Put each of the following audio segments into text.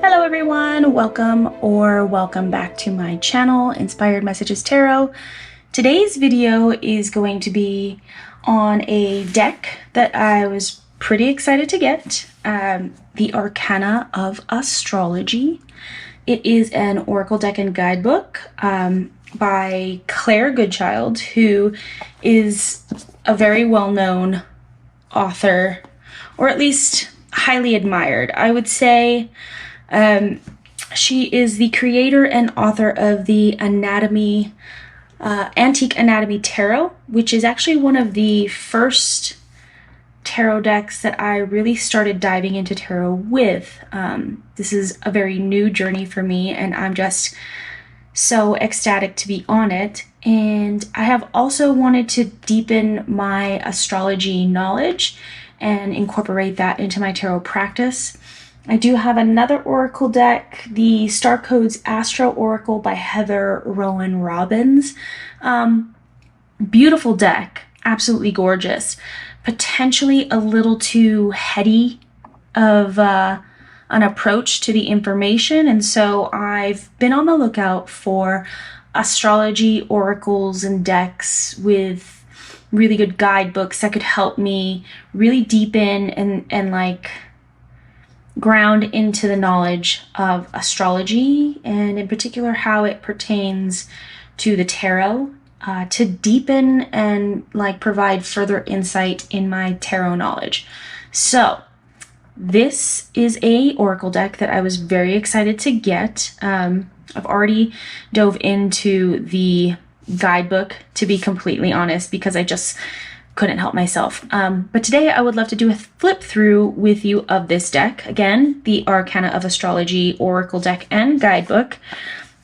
Hello everyone, welcome back to my channel, Inspired Messages Tarot. Today's video is going to be on a deck that I was pretty excited to get, the Arcana of Astrology. It is an oracle deck and guidebook by Goodchild, who is a very well-known author, or at least highly admired. I would say she is the creator and author of the Antique Anatomy Tarot, which is actually one of the first tarot decks that I really started diving into tarot with. This is a very new journey for me, and I'm just so ecstatic to be on it. And I have also wanted to deepen my astrology knowledge and incorporate that into my tarot practice. I do have another oracle deck, the Star Codes Astro Oracle by Heather Rowan Robbins. Beautiful deck, absolutely gorgeous. Potentially a little too heady of an approach to the information, and so I've been on the lookout for astrology oracles and decks with really good guidebooks that could help me really deepen and like ground into the knowledge of astrology, and in particular how it pertains to the tarot, to deepen and like provide further insight in my tarot knowledge. So this is a oracle deck that I was very excited to get. I've already dove into the guidebook, to be completely honest, because I just couldn't help myself. But today I would love to do a flip through with you of this deck. Again, the Arcana of Astrology Oracle deck and guidebook.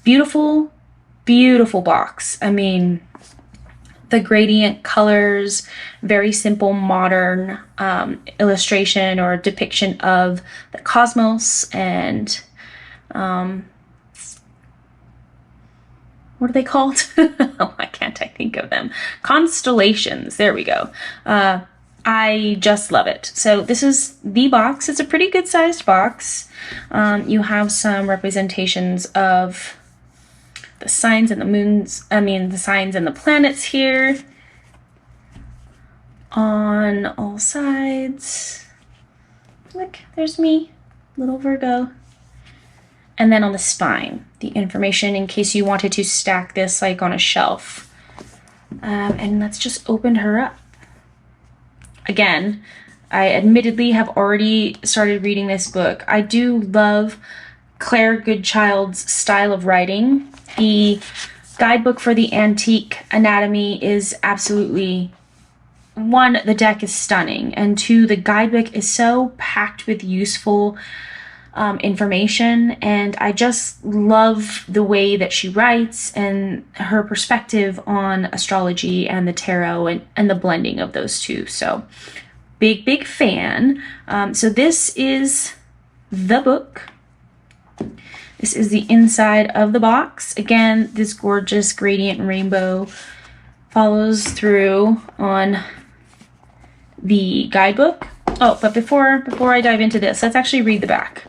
Beautiful, beautiful box. I mean, the gradient colors, very simple modern illustration or depiction of the cosmos and what are they called? Why can't I think of them? Constellations. There we go. I just love it. So this is the box. It's a pretty good sized box. You have some representations of the signs and the moons. The signs and the planets here on all sides. Look, there's me, little Virgo. And then on the spine, the information in case you wanted to stack this like on a shelf. And let's just open her up. Again, I admittedly have already started reading this book. I do love Claire Goodchild's style of writing. The guidebook for the Antique Anatomy is absolutely, one, the deck is stunning, and two, the guidebook is so packed with useful information, and I just love the way that she writes and her perspective on astrology and the tarot and the blending of those two. So big fan. So this is the book. This is the inside of the box. Again, this gorgeous gradient rainbow follows through on the guidebook. Oh, but before I dive into this, let's actually read the back.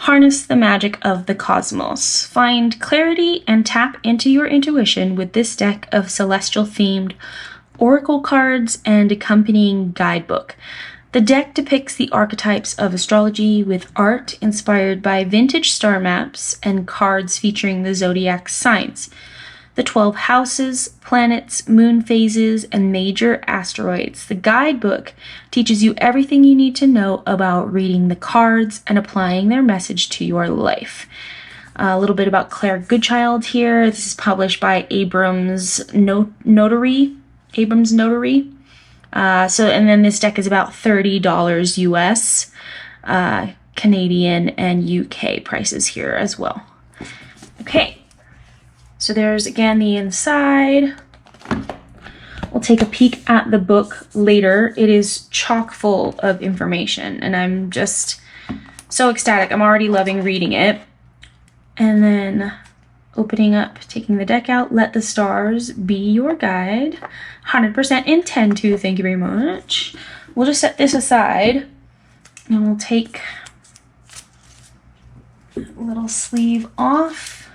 Harness the magic of the cosmos. Find clarity and tap into your intuition with this deck of celestial-themed oracle cards and accompanying guidebook. The deck depicts the archetypes of astrology with art inspired by vintage star maps and cards featuring the zodiac signs, the 12 houses, planets, moon phases, and major asteroids. The guidebook teaches you everything you need to know about reading the cards and applying their message to your life. A little bit about Claire Goodchild here. This is published by Abrams Notary. And then this deck is about $30 US, Canadian and UK prices here as well. Okay. So there's, again, the inside. We'll take a peek at the book later. It is chock full of information, and I'm just so ecstatic. I'm already loving reading it. And then opening up, taking the deck out, let the stars be your guide. 100% intend to, thank you very much. We'll just set this aside, and we'll take Little sleeve off.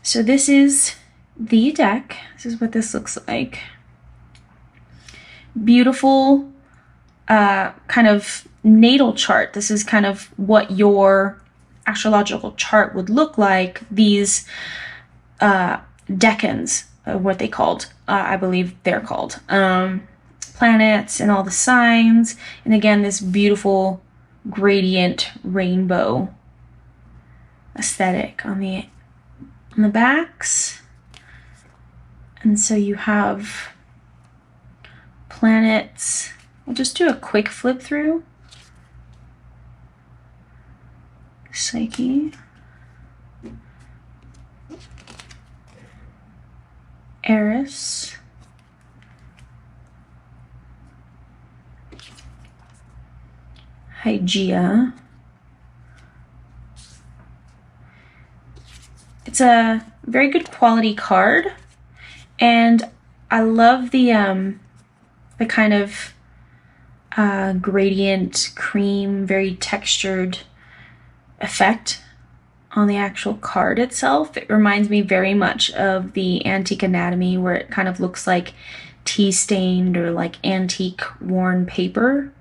So this is the deck. This is what this looks like. Beautiful kind of natal chart. This is kind of what your astrological chart would look like. These decans, what they called, I believe they're called, planets and all the signs, and again this beautiful gradient rainbow aesthetic on the backs. And so you have planets. I'll just do a quick flip through. Psyche, Aries, Hygeia. It's a very good quality card, and I love the kind of gradient cream, very textured effect on the actual card itself. It reminds me very much of the Antique Anatomy, where it kind of looks like tea stained or like antique worn paper.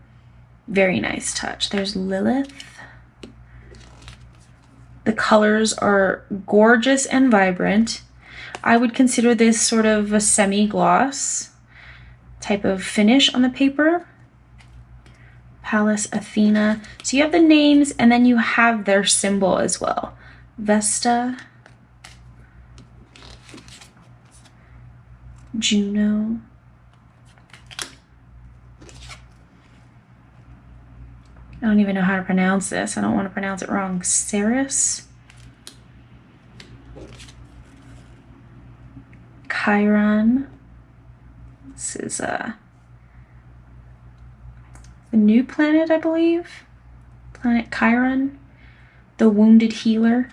Very nice touch. There's Lilith. The colors are gorgeous and vibrant. I would consider this sort of a semi-gloss type of finish on the paper. Pallas Athena. So you have the names and then you have their symbol as well. Vesta, Juno, I don't even know how to pronounce this. I don't want to pronounce it wrong. Ceres, Chiron. This is a new planet, I believe. Planet Chiron, the wounded healer.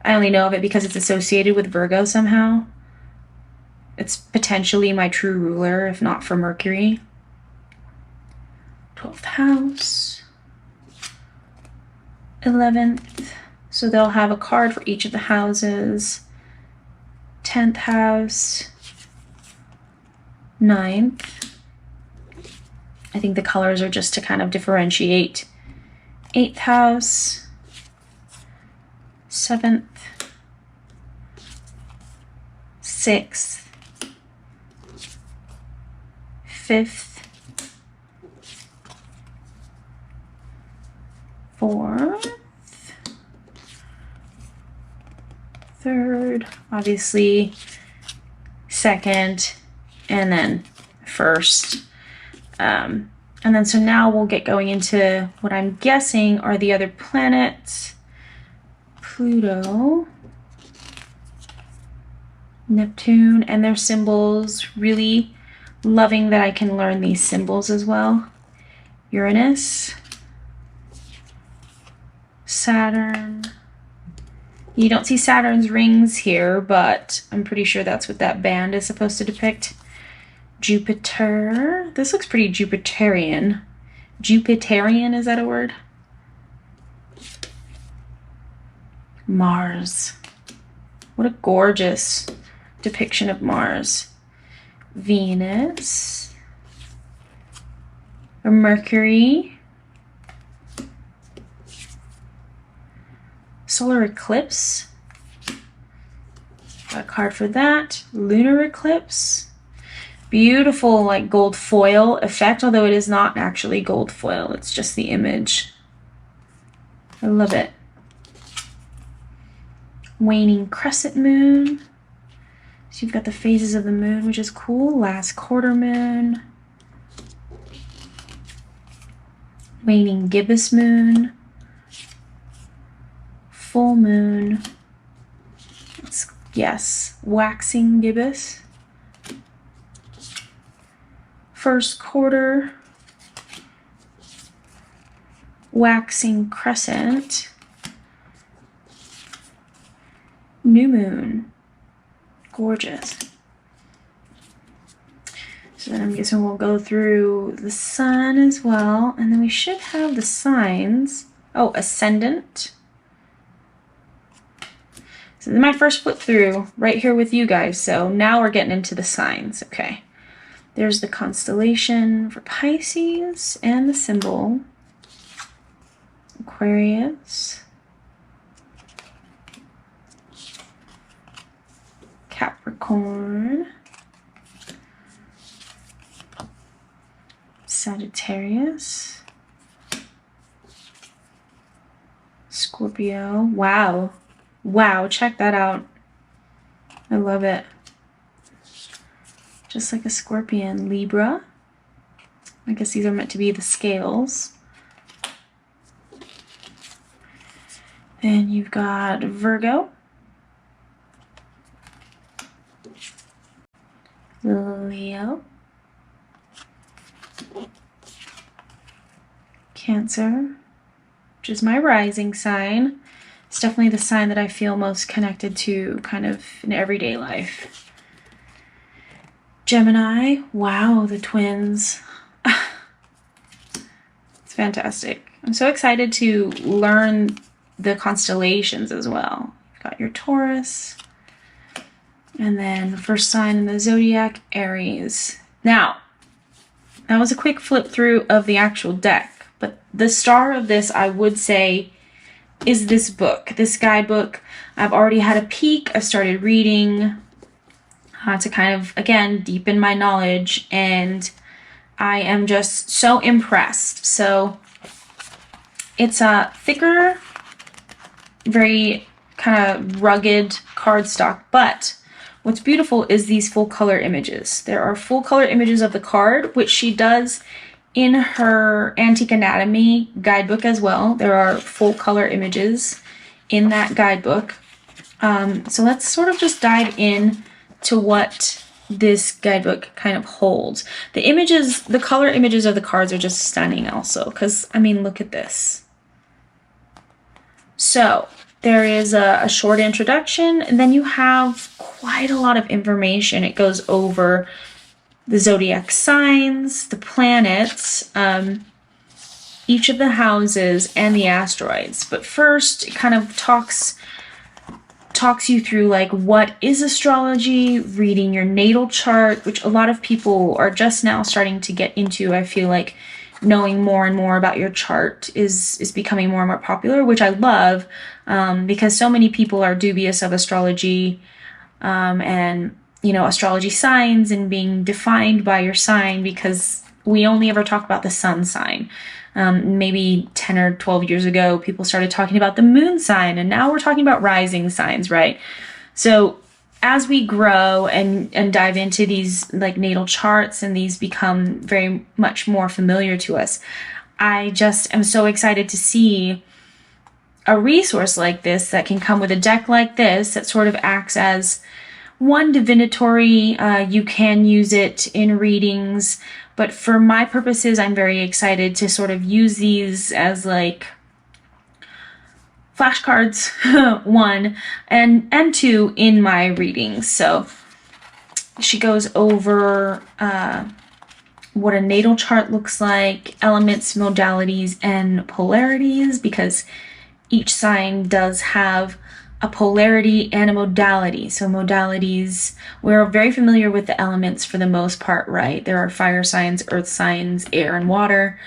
I only know of it because it's associated with Virgo somehow. It's potentially my true ruler, if not for Mercury. 12th house, 11th. So they'll have a card for each of the houses. 10th house, 9th. I think the colors are just to kind of differentiate. 8th house, 7th, 6th, 5th, 4th, 3rd, obviously 2nd, and then 1st. And then so now we'll get going into what I'm guessing are the other planets. Pluto, Neptune, and their symbols. Really loving that I can learn these symbols as well. Uranus, Saturn. You don't see Saturn's rings here, but I'm pretty sure that's what that band is supposed to depict. Jupiter. This looks pretty Jupiterian. Jupiterian, is that a word? Mars. What a gorgeous depiction of Mars. Venus. Or Mercury. Solar eclipse. Got a card for that. Lunar eclipse. Beautiful, like gold foil effect, although it is not actually gold foil, it's just the image. I love it. Waning crescent moon. So you've got the phases of the moon, which is cool. Last quarter moon. Waning gibbous moon. Full moon. Yes, waxing gibbous. First quarter, waxing crescent, new moon, gorgeous. So then I'm guessing we'll go through the sun as well, and then we should have the signs Oh, ascendant. So this is my first flip through right here with you guys. So now we're getting into the signs. Okay. There's the constellation for Pisces and the symbol. Aquarius. Capricorn. Sagittarius. Scorpio. Wow. Wow, check that out. I love it. Just like a scorpion. Libra. I guess these are meant to be the scales. Then you've got Virgo. Leo. Cancer, which is my rising sign. It's definitely the sign that I feel most connected to kind of in everyday life. Gemini, wow, the twins. It's fantastic. I'm so excited to learn the constellations as well. You've got your Taurus. And then the first sign in the zodiac, Aries. Now, that was a quick flip through of the actual deck. But the star of this, I would say, is this book, this guidebook. I've already had a peek. I started reading to kind of, again, deepen my knowledge. And I am just so impressed. So it's a thicker, very kind of rugged cardstock. But what's beautiful is these full color images. There are full color images of the card, which she does in her Antique Anatomy guidebook as well. There are full color images in that guidebook. So let's sort of just dive in to what this guidebook kind of holds. The images, the color images of the cards are just stunning also, because, I mean, look at this. So there is a short introduction, and then you have quite a lot of information. It goes over the zodiac signs, the planets, each of the houses, and the asteroids. But first, it kind of talks you through like what is astrology, reading your natal chart, which a lot of people are just now starting to get into. I feel like knowing more and more about your chart is becoming more and more popular, which I love, because so many people are dubious of astrology, and astrology signs and being defined by your sign, because we only ever talk about the sun sign. Maybe 10 or 12 years ago, people started talking about the moon sign, and now we're talking about rising signs, right? So as we grow and dive into these like natal charts, and these become very much more familiar to us, I just am so excited to see a resource like this that can come with a deck like this that sort of acts as one divinatory. You can use it in readings, but for my purposes, I'm very excited to sort of use these as like flashcards, one, and two in my readings. So she goes over what a natal chart looks like, elements, modalities, and polarities, because each sign does have a polarity and a modality. So modalities, we're very familiar with the elements for the most part, right? There are fire signs, earth signs, air and water,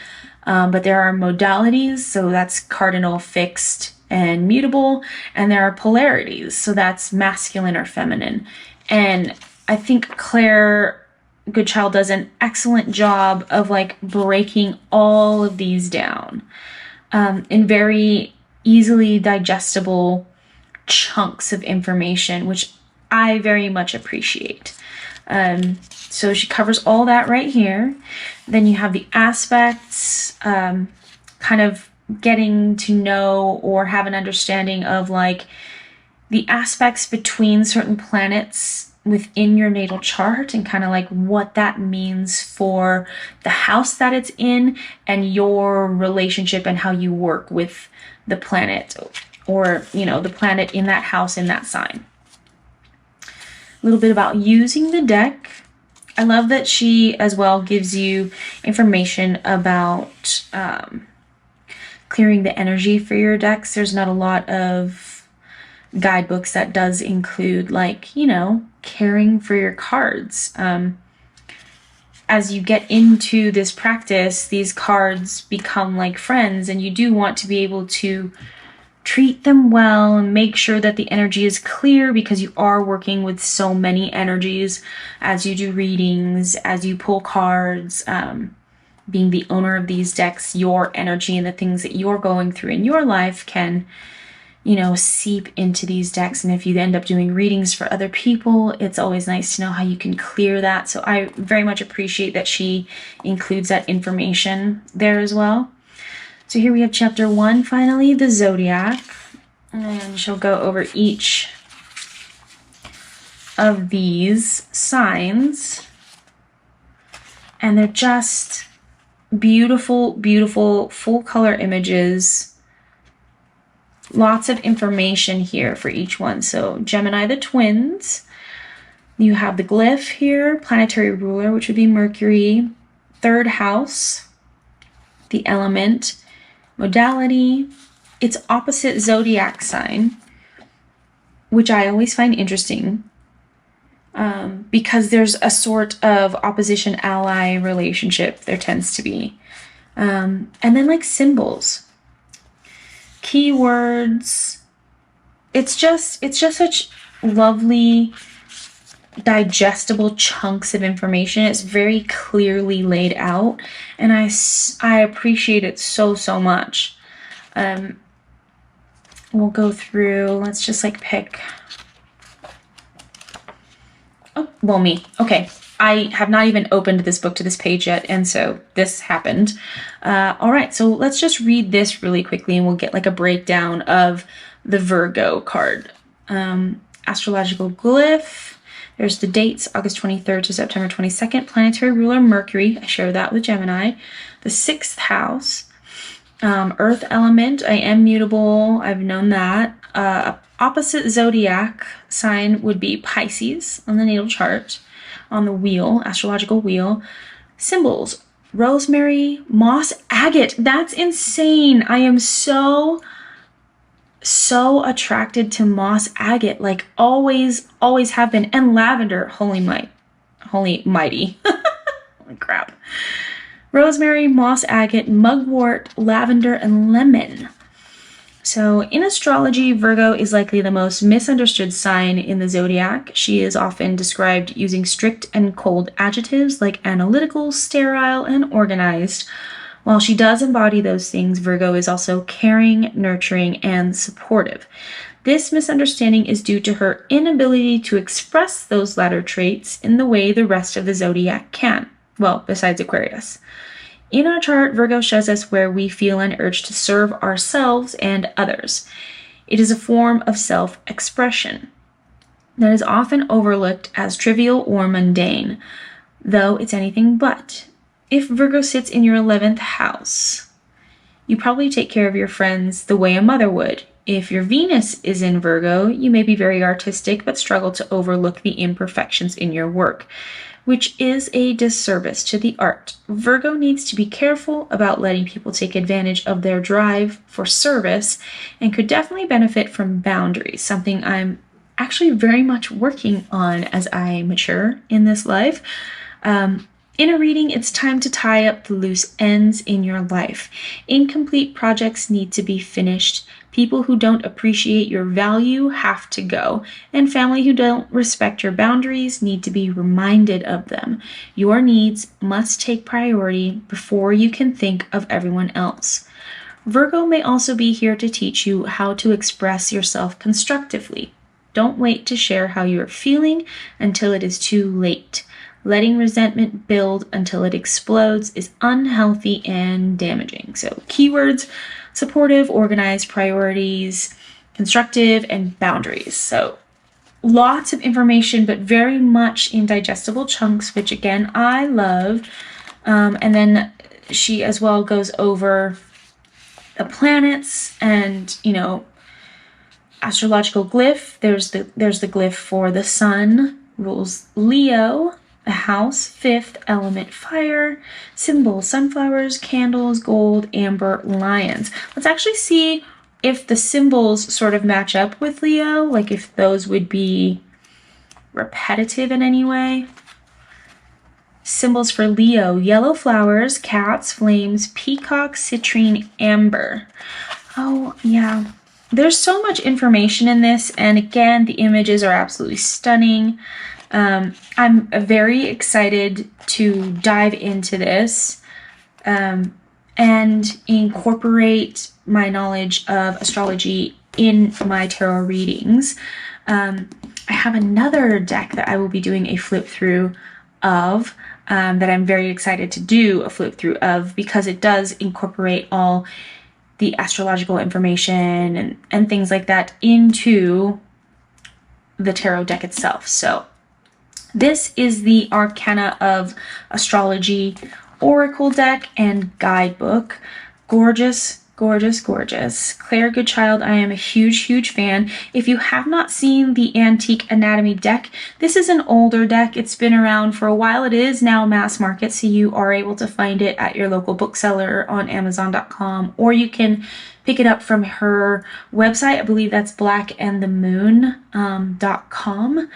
but there are modalities, so that's cardinal, fixed, and mutable, and there are polarities, so that's masculine or feminine. And I think Claire Goodchild does an excellent job of like breaking all of these down in very easily digestible chunks of information, which I very much appreciate. So she covers all that right here. Then you have the aspects, kind of getting to know or have an understanding of like the aspects between certain planets within your natal chart, and kind of like what that means for the house that it's in and your relationship and how you work with the planet, or the planet in that house, in that sign. A little bit about using the deck. I love that she as well gives you information about clearing the energy for your decks. There's not a lot of guidebooks that does include, like, you know, caring for your cards. As you get into this practice, these cards become like friends, and you do want to be able to treat them well and make sure that the energy is clear, because you are working with so many energies as you do readings, as you pull cards. Being the owner of these decks, your energy and the things that you're going through in your life can, you know, seep into these decks. And if you end up doing readings for other people, it's always nice to know how you can clear that. So I very much appreciate that she includes that information there as well. So here we have chapter 1, finally, the zodiac. And she'll go over each of these signs. And they're just beautiful, beautiful full color images. Lots of information here for each one. So Gemini, the twins. You have the glyph here, planetary ruler, which would be Mercury. Third house, the element, modality, its opposite zodiac sign, which I always find interesting because there's a sort of opposition ally relationship there tends to be. And then like symbols, keywords. It's just such lovely, digestible chunks of information. It's very clearly laid out, and I appreciate it so much. We'll go through, let's just like pick. Oh, well, me. Okay. I have not even opened this book to this page yet, and so this happened. All right, so let's just read this really quickly, and we'll get like a breakdown of the Virgo card. Astrological glyph. There's the dates, August 23rd to September 22nd. Planetary ruler, Mercury. I share that with Gemini. The 6th house. Earth element. I am mutable. I've known that. Opposite zodiac sign would be Pisces on the natal chart. On the wheel, astrological wheel. Symbols. Rosemary, moss, agate. That's insane. I am so attracted to moss agate, like always have been. And lavender, holy mighty. Holy crap. Rosemary, moss agate, mugwort, lavender, and lemon. So in astrology, Virgo is likely the most misunderstood sign in the zodiac. She is often described using strict and cold adjectives like analytical, sterile, and organized. While she does embody those things, Virgo is also caring, nurturing, and supportive. This misunderstanding is due to her inability to express those latter traits in the way the rest of the zodiac can. Well, besides Aquarius. In our chart, Virgo shows us where we feel an urge to serve ourselves and others. It is a form of self-expression that is often overlooked as trivial or mundane, though it's anything but. If Virgo sits in your 11th house, you probably take care of your friends the way a mother would. If your Venus is in Virgo, you may be very artistic but struggle to overlook the imperfections in your work, which is a disservice to the art. Virgo needs to be careful about letting people take advantage of their drive for service and could definitely benefit from boundaries, something I'm actually very much working on as I mature in this life. In a reading, it's time to tie up the loose ends in your life. Incomplete projects need to be finished. People who don't appreciate your value have to go, and family who don't respect your boundaries need to be reminded of them. Your needs must take priority before you can think of everyone else. Virgo may also be here to teach you how to express yourself constructively. Don't wait to share how you're feeling until it is too late. Letting resentment build until it explodes is unhealthy and damaging. So keywords: supportive, organized, priorities, constructive, and boundaries. So lots of information, but very much in digestible chunks, which again, I love. And then she as well goes over the planets and, you know, astrological glyph. There's the glyph for the sun, rules Leo. The house, fifth element, fire. Symbol, sunflowers, candles, gold, amber, lions. Let's actually see if the symbols sort of match up with Leo, like if those would be repetitive in any way. Symbols for Leo, yellow flowers, cats, flames, peacock, citrine, amber. Oh, yeah. There's so much information in this, and again, the images are absolutely stunning. I'm very excited to dive into this and incorporate my knowledge of astrology in my tarot readings. I have another deck that I will be doing a flip through of that I'm very excited to do a flip through of, because it does incorporate all the astrological information and things like that into the tarot deck itself. So this is the Arcana of Astrology Oracle deck and guidebook. Gorgeous, gorgeous, gorgeous. Claire Goodchild, I am a huge, huge fan. If you have not seen the Antique Anatomy deck, this is an older deck. It's been around for a while. It is now mass market, so you are able to find it at your local bookseller on Amazon.com, or you can pick it up from her website. I believe that's blackandthemoon.com.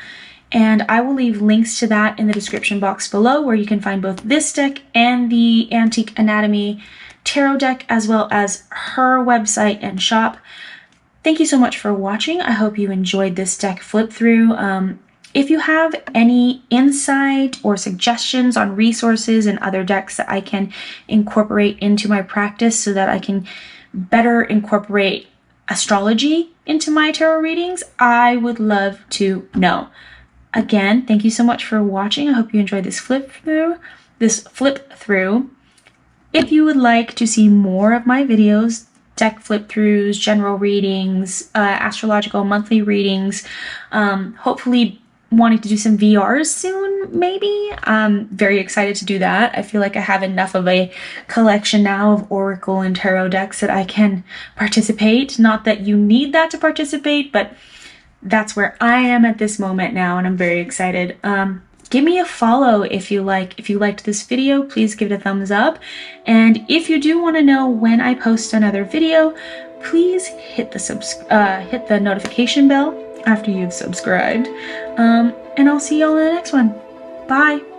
And I will leave links to that in the description box below, where you can find both this deck and the Antique Anatomy tarot deck, as well as her website and shop. Thank you so much for watching. I hope you enjoyed this deck flip through. If you have any insight or suggestions on resources and other decks that I can incorporate into my practice so that I can better incorporate astrology into my tarot readings, I would love to know. Again, thank you so much for watching. I hope you enjoyed this flip through. If you would like to see more of my videos, deck flip throughs, general readings, astrological monthly readings, hopefully wanting to do some VRs soon, maybe. I'm very excited to do that. I feel like I have enough of a collection now of Oracle and Tarot decks that I can participate. Not that you need that to participate, but that's where I am at this moment now, and I'm very excited. Give me a follow if you liked this video. Please give it a thumbs up. And if you do want to know when I post another video, please hit the notification bell after you've subscribed. And I'll see you all in the next one. Bye.